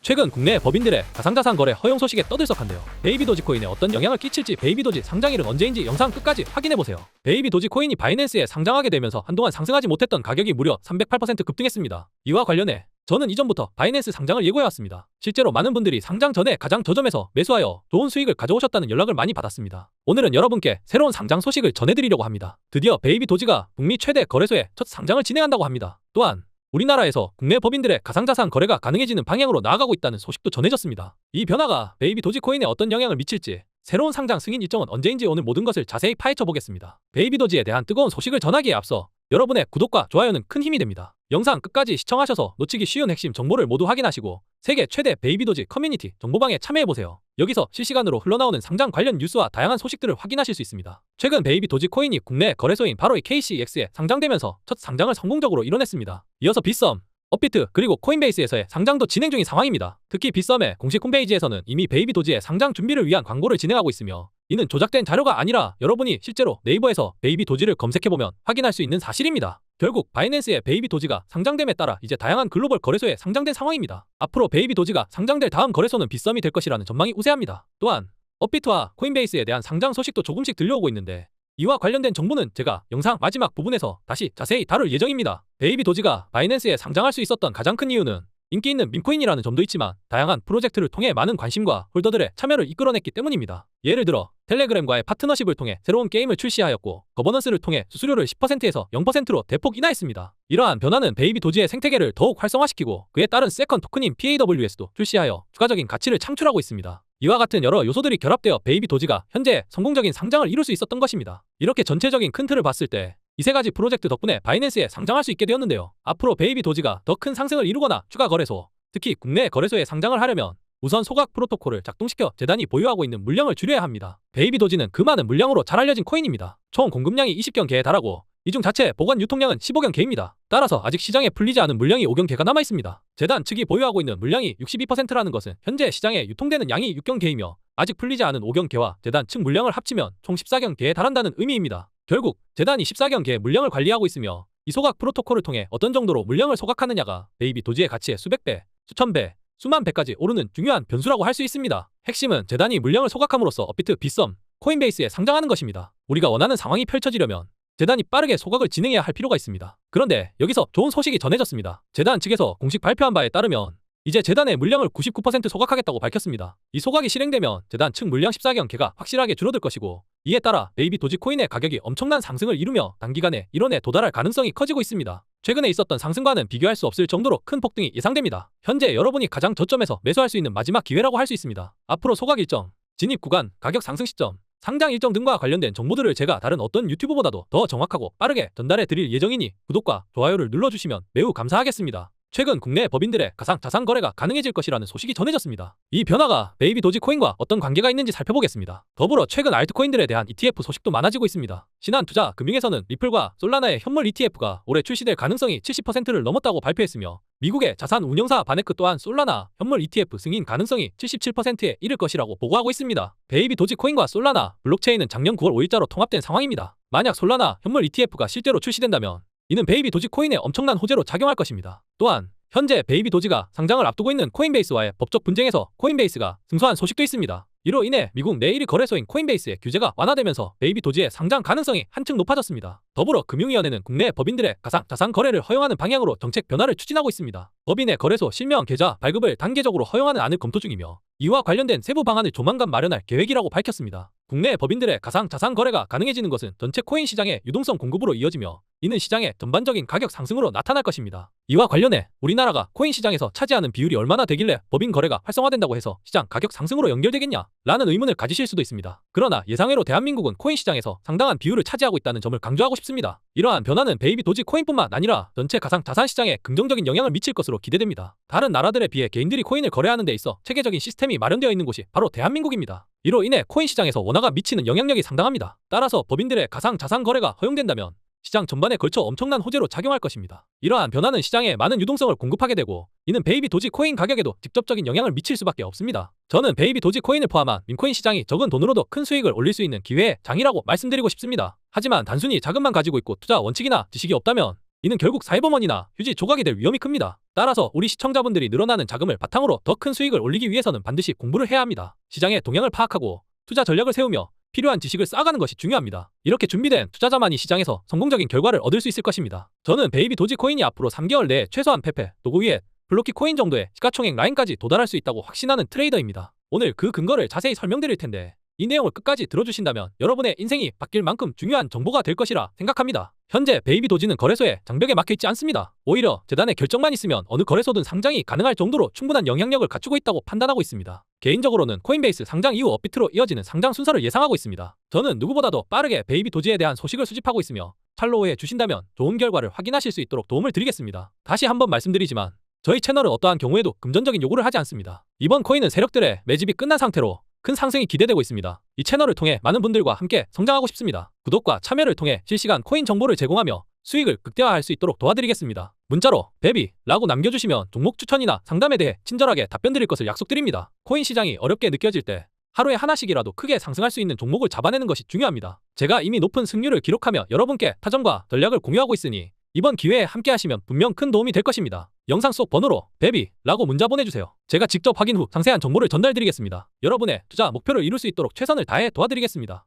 최근 국내 법인들의 가상자산 거래 허용 소식에 떠들썩한데요. 베이비 도지코인에 어떤 영향을 끼칠지 베이비 도지 상장일은 언제인지 영상 끝까지 확인해보세요. 베이비 도지코인이 바이낸스에 상장하게 되면서 한동안 상승하지 못했던 가격이 무려 308% 급등했습니다. 이와 관련해 저는 이전부터 바이낸스 상장을 예고해왔습니다. 실제로 많은 분들이 상장 전에 가장 저점에서 매수하여 좋은 수익을 가져오셨다는 연락을 많이 받았습니다. 오늘은 여러분께 새로운 상장 소식을 전해드리려고 합니다. 드디어 베이비 도지가 북미 최대 거래소에 첫 상장을 진행한다고 합니다. 또한 우리나라에서 국내 법인들의 가상자산 거래가 가능해지는 방향으로 나아가고 있다는 소식도 전해졌습니다. 이 변화가 베이비 도지코인에 어떤 영향을 미칠지, 새로운 상장 승인 일정은 언제인지 오늘 모든 것을 자세히 파헤쳐 보겠습니다. 베이비 도지에 대한 뜨거운 소식을 전하기에 앞서 여러분의 구독과 좋아요는 큰 힘이 됩니다. 영상 끝까지 시청하셔서 놓치기 쉬운 핵심 정보를 모두 확인하시고 세계 최대 베이비 도지 커뮤니티 정보방에 참여해보세요. 여기서 실시간으로 흘러나오는 상장 관련 뉴스와 다양한 소식들을 확인하실 수 있습니다. 최근 베이비 도지 코인이 국내 거래소인 바로의 KCX에 상장되면서 첫 상장을 성공적으로 이뤄냈습니다. 이어서 빗썸, 업비트 그리고 코인베이스에서의 상장도 진행 중인 상황입니다. 특히 빗썸의 공식 홈페이지에서는 이미 베이비 도지의 상장 준비를 위한 광고를 진행하고 있으며 이는 조작된 자료가 아니라 여러분이 실제로 네이버에서 베이비 도지를 검색해보면 확인할 수 있는 사실입니다. 결국 바이낸스의 베이비 도지가 상장됨에 따라 이제 다양한 글로벌 거래소에 상장된 상황입니다. 앞으로 베이비 도지가 상장될 다음 거래소는 빗썸이 될 것이라는 전망이 우세합니다. 또한 업비트와 코인베이스에 대한 상장 소식도 조금씩 들려오고 있는데 이와 관련된 정보는 제가 영상 마지막 부분에서 다시 자세히 다룰 예정입니다. 베이비 도지가 바이낸스에 상장할 수 있었던 가장 큰 이유는 인기 있는 밈코인이라는 점도 있지만 다양한 프로젝트를 통해 많은 관심과 홀더들의 참여를 이끌어냈기 때문입니다. 예를 들어 텔레그램과의 파트너십을 통해 새로운 게임을 출시하였고 거버넌스를 통해 수수료를 10%에서 0%로 대폭 인하했습니다. 이러한 변화는 베이비 도지의 생태계를 더욱 활성화시키고 그에 따른 세컨 토큰인 PAWS도 출시하여 추가적인 가치를 창출하고 있습니다. 이와 같은 여러 요소들이 결합되어 베이비 도지가 현재 성공적인 상장을 이룰 수 있었던 것입니다. 이렇게 전체적인 큰 틀을 봤을 때 이 세 가지 프로젝트 덕분에 바이낸스에 상장할 수 있게 되었는데요. 앞으로 베이비 도지가 더 큰 상승을 이루거나 추가 거래소, 특히 국내 거래소에 상장을 하려면 우선 소각 프로토콜을 작동시켜 재단이 보유하고 있는 물량을 줄여야 합니다. 베이비 도지는 그 많은 물량으로 잘 알려진 코인입니다. 총 공급량이 20경 개에 달하고 이 중 자체 보관 유통량은 15경 개입니다. 따라서 아직 시장에 풀리지 않은 물량이 5경 개가 남아있습니다. 재단 측이 보유하고 있는 물량이 62%라는 것은 현재 시장에 유통되는 양이 6경 개이며 아직 풀리지 않은 5경 개와 재단 측 물량을 합치면 총 14경 개에 달한다는 의미입니다. 결국 재단이 14경 개의 물량을 관리하고 있으며 이 소각 프로토콜을 통해 어떤 정도로 물량을 소각하느냐가 베이비 도지의 가치의 수백 배, 수천 배, 수만 배까지 오르는 중요한 변수라고 할 수 있습니다. 핵심은 재단이 물량을 소각함으로써 업비트, 빗썸, 코인베이스에 상장하는 것입니다. 우리가 원하는 상황이 펼쳐지려면 재단이 빠르게 소각을 진행해야 할 필요가 있습니다. 그런데 여기서 좋은 소식이 전해졌습니다. 재단 측에서 공식 발표한 바에 따르면 이제 재단의 물량을 99% 소각하겠다고 밝혔습니다. 이 소각이 실행되면 재단 측 물량 14경 개가 확실하게 줄어들 것이고 이에 따라 베이비 도지코인의 가격이 엄청난 상승을 이루며 단기간에 1원에 도달할 가능성이 커지고 있습니다. 최근에 있었던 상승과는 비교할 수 없을 정도로 큰 폭등이 예상됩니다. 현재 여러분이 가장 저점에서 매수할 수 있는 마지막 기회라고 할 수 있습니다. 앞으로 소각 일정, 진입 구간, 가격 상승 시점, 상장 일정 등과 관련된 정보들을 제가 다른 어떤 유튜브보다도 더 정확하고 빠르게 전달해 드릴 예정이니 구독과 좋아요를 눌러주시면 매우 감사하겠습니다. 최근 국내 법인들의 가상자산 거래가 가능해질 것이라는 소식이 전해졌습니다. 이 변화가 베이비 도지코인과 어떤 관계가 있는지 살펴보겠습니다. 더불어 최근 알트코인들에 대한 ETF 소식도 많아지고 있습니다. 신한투자 금융에서는 리플과 솔라나의 현물 ETF가 올해 출시될 가능성이 70%를 넘었다고 발표했으며 미국의 자산 운용사 바네크 또한 솔라나 현물 ETF 승인 가능성이 77%에 이를 것이라고 보고하고 있습니다. 베이비 도지코인과 솔라나 블록체인은 작년 9월 5일자로 통합된 상황입니다. 만약 솔라나 현물 ETF가 실제로 출시된다면 이는 베이비 도지코인에 엄청난 호재로 작용할 것입니다. 또한 현재 베이비 도지가 상장을 앞두고 있는 코인베이스와의 법적 분쟁에서 코인베이스가 승소한 소식도 있습니다. 이로 인해 미국 내 1위 거래소인 코인베이스의 규제가 완화되면서 베이비 도지의 상장 가능성이 한층 높아졌습니다. 더불어 금융위원회는 국내 법인들의 가상자산 거래를 허용하는 방향으로 정책 변화를 추진하고 있습니다. 법인의 거래소 실명 계좌 발급을 단계적으로 허용하는 안을 검토 중이며 이와 관련된 세부 방안을 조만간 마련할 계획이라고 밝혔습니다. 국내 법인들의 가상자산 거래가 가능해지는 것은 전체 코인 시장의 유동성 공급으로 이어지며 이는 시장의 전반적인 가격 상승으로 나타날 것입니다. 이와 관련해 우리나라가 코인 시장에서 차지하는 비율이 얼마나 되길래 법인 거래가 활성화된다고 해서 시장 가격 상승으로 연결되겠냐? 라는 의문을 가지실 수도 있습니다. 그러나 예상외로 대한민국은 코인 시장에서 상당한 비율을 차지하고 있다는 점을 강조하고 싶습니다. 이러한 변화는 베이비 도지 코인뿐만 아니라 전체 가상자산 시장에 긍정적인 영향을 미칠 것으로 기대됩니다. 다른 나라들에 비해 개인들이 코인을 거래하는 데 있어 체계적인 시스템이 마련되어 있는 곳이 바로 대한민국입니다. 이로 인해 코인 시장에서 원화가 미치는 영향력이 상당합니다. 따라서 법인들의 가상자산 거래가 허용된다면 시장 전반에 걸쳐 엄청난 호재로 작용할 것입니다. 이러한 변화는 시장에 많은 유동성을 공급하게 되고 이는 베이비 도지 코인 가격에도 직접적인 영향을 미칠 수밖에 없습니다. 저는 베이비 도지 코인을 포함한 밈코인 시장이 적은 돈으로도 큰 수익을 올릴 수 있는 기회의 장이라고 말씀드리고 싶습니다. 하지만 단순히 자금만 가지고 있고 투자 원칙이나 지식이 없다면 이는 결국 사이버머니나 휴지 조각이 될 위험이 큽니다. 따라서 우리 시청자분들이 늘어나는 자금을 바탕으로 더 큰 수익을 올리기 위해서는 반드시 공부를 해야 합니다. 시장의 동향을 파악하고 투자 전략을 세우며 필요한 지식을 쌓아가는 것이 중요합니다. 이렇게 준비된 투자자만이 시장에서 성공적인 결과를 얻을 수 있을 것입니다. 저는 베이비 도지코인이 앞으로 3개월 내에 최소한 페페, 도구 위에 블로키 코인 정도의 시가총액 라인까지 도달할 수 있다고 확신하는 트레이더입니다. 오늘 그 근거를 자세히 설명드릴 텐데 이 내용을 끝까지 들어주신다면 여러분의 인생이 바뀔 만큼 중요한 정보가 될 것이라 생각합니다. 현재 베이비 도지는 거래소에 장벽에 막혀있지 않습니다. 오히려 재단의 결정만 있으면 어느 거래소든 상장이 가능할 정도로 충분한 영향력을 갖추고 있다고 판단하고 있습니다. 개인적으로는 코인베이스 상장 이후 업비트로 이어지는 상장 순서를 예상하고 있습니다. 저는 누구보다도 빠르게 베이비 도지에 대한 소식을 수집하고 있으며 팔로우해 주신다면 좋은 결과를 확인하실 수 있도록 도움을 드리겠습니다. 다시 한번 말씀드리지만 저희 채널은 어떠한 경우에도 금전적인 요구를 하지 않습니다. 이번 코인은 세력들의 매집이 끝난 상태로 큰 상승이 기대되고 있습니다. 이 채널을 통해 많은 분들과 함께 성장하고 싶습니다. 구독과 참여를 통해 실시간 코인 정보를 제공하며 수익을 극대화할 수 있도록 도와드리겠습니다. 문자로 베비라고 남겨주시면 종목 추천이나 상담에 대해 친절하게 답변드릴 것을 약속드립니다. 코인 시장이 어렵게 느껴질 때 하루에 하나씩이라도 크게 상승할 수 있는 종목을 잡아내는 것이 중요합니다. 제가 이미 높은 승률을 기록하며 여러분께 타점과 전략을 공유하고 있으니 이번 기회에 함께 하시면 분명 큰 도움이 될 것입니다. 영상 속 번호로 베비라고 문자 보내주세요. 제가 직접 확인 후 상세한 정보를 전달드리겠습니다. 여러분의 투자 목표를 이룰 수 있도록 최선을 다해 도와드리겠습니다.